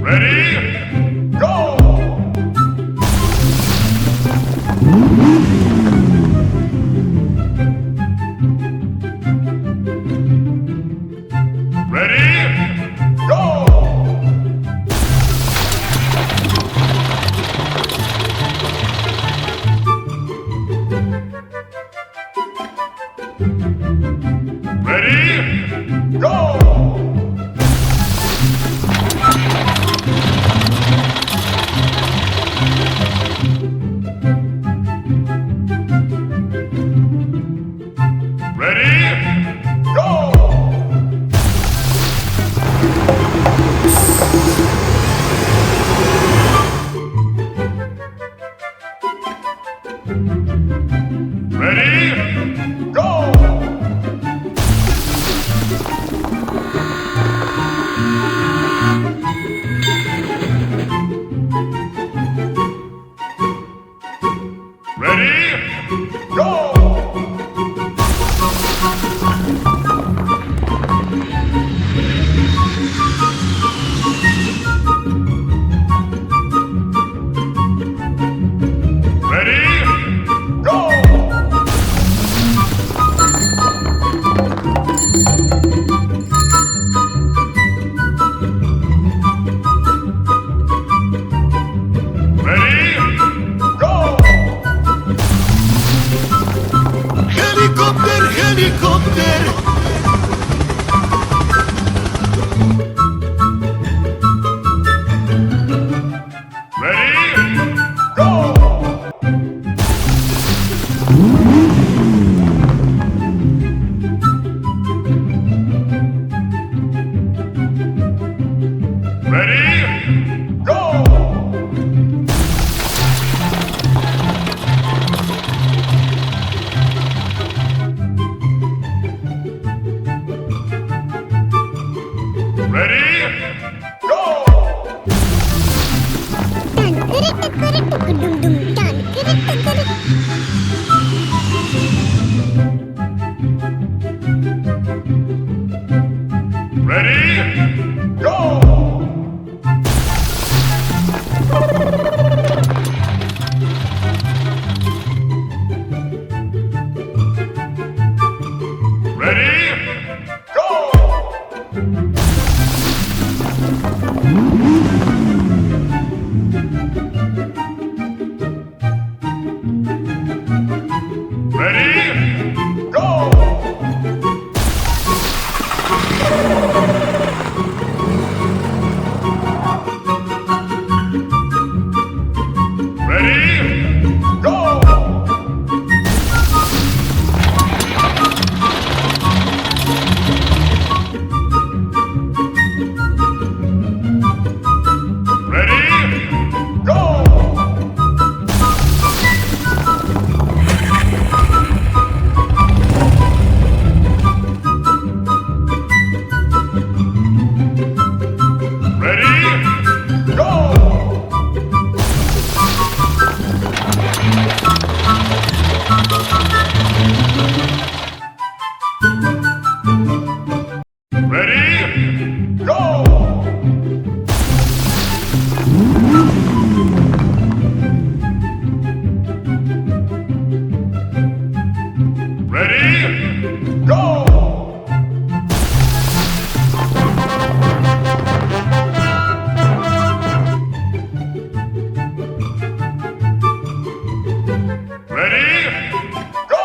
Ready? Go! Ready? Go! Ready? Go! Ready? Go! Ready? Go! Ready? Go! Ready? Go! Ready? Go! Helicopter, helicopter. Ready? Go! Ready? Go! Ready? Go! Ready? Go! Ready? Go! Ready? Go! Ready? Go! Ready? Go! Ready? Go! Ready? Go! Ready? Go! Ready? Go!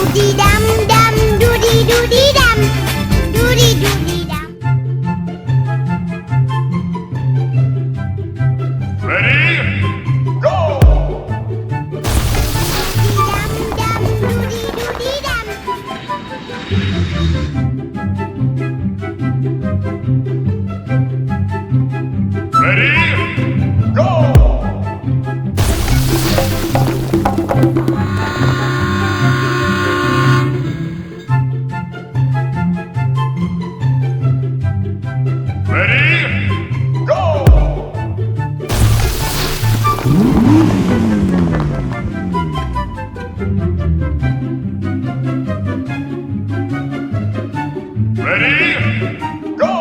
doody dum dum, doody doody dum, doody doody dum. Ready? Go! Dum dum, doody doody dum. Ready? Go! Ready? Go! Ready? Go!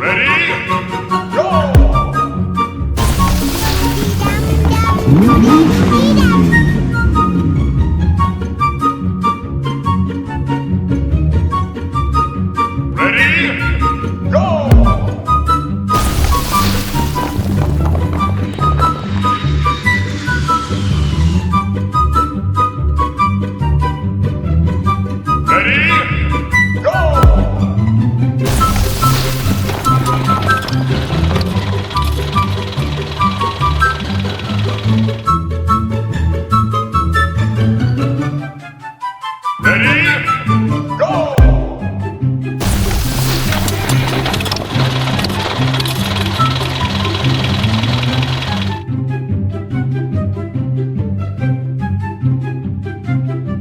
Ready? Go! Ready? Go! Ready? Go! Ready? Go!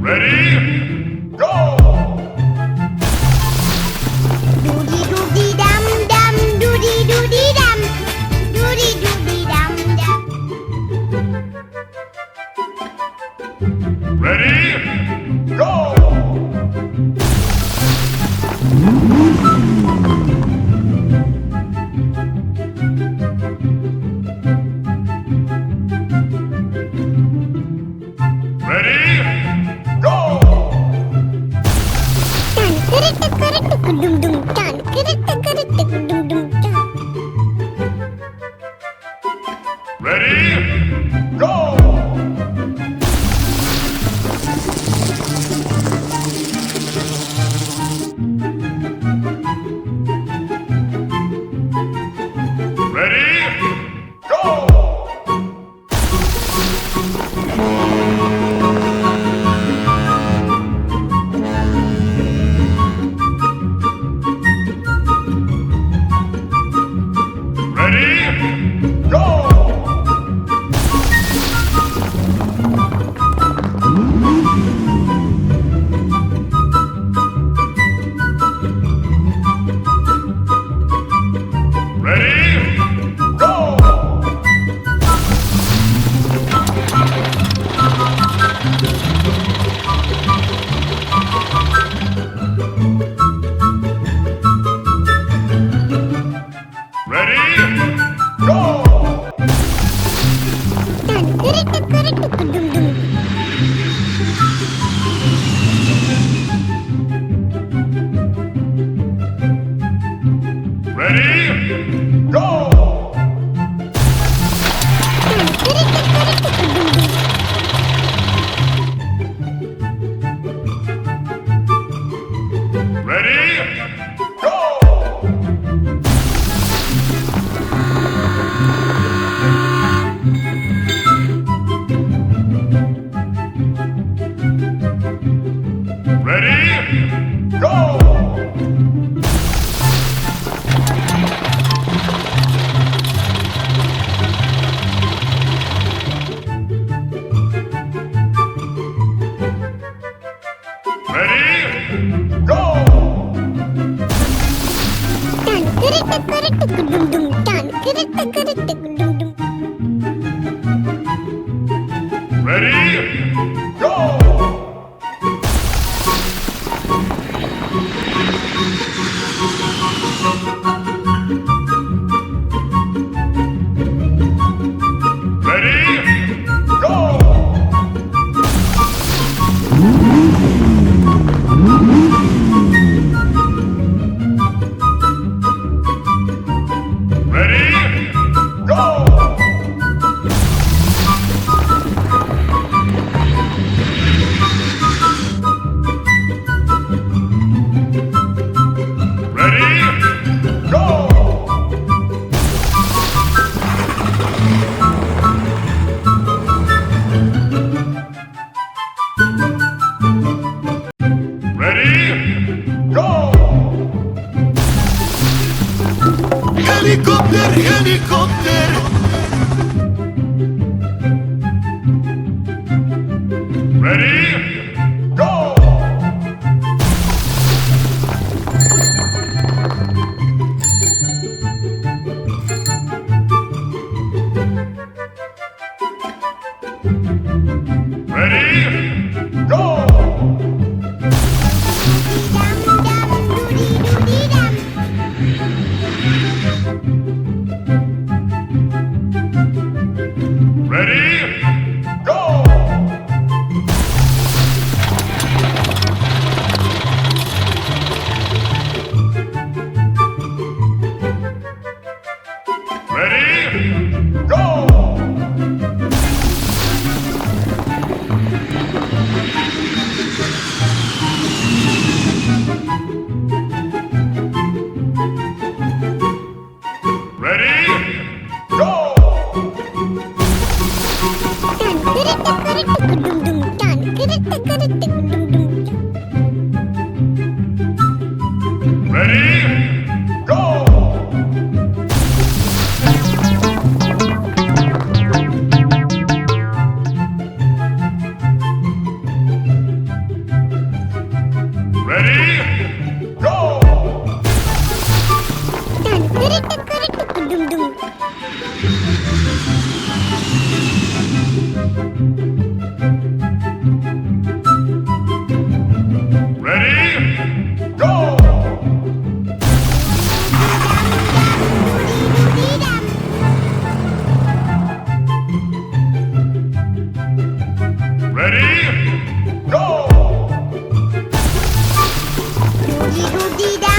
Ready? Go! Doody doody dum dum, doody doody dum, doody doody dum dum. Ready? Go! Ready? Go! Tan kereta kereta kedum dum tan kereta kereta kedum dum tan. Ready? Go! Ready? Go! Ready? Go! Ready? Go! Ready? Go! Tan kereta kereta kedum dum. Ready? Go! Tan kereta kereta kedum dum. Ready? Go! Ready? Go! Ready? Go! Tan kereta kereta kedum dum tan kereta kereta kedum dum. Ready? Go! Ready? Go! Helicopter, helicopter. Ready? Go! Ready? Go! Dum dum doody doody dum. Ready? Go! Ready? Go! Ready? Go! Dun dum dum dun. Ready? Go! Ready? Go! Dum dum. Ready? Go! Ready? Go! Doody doody dum.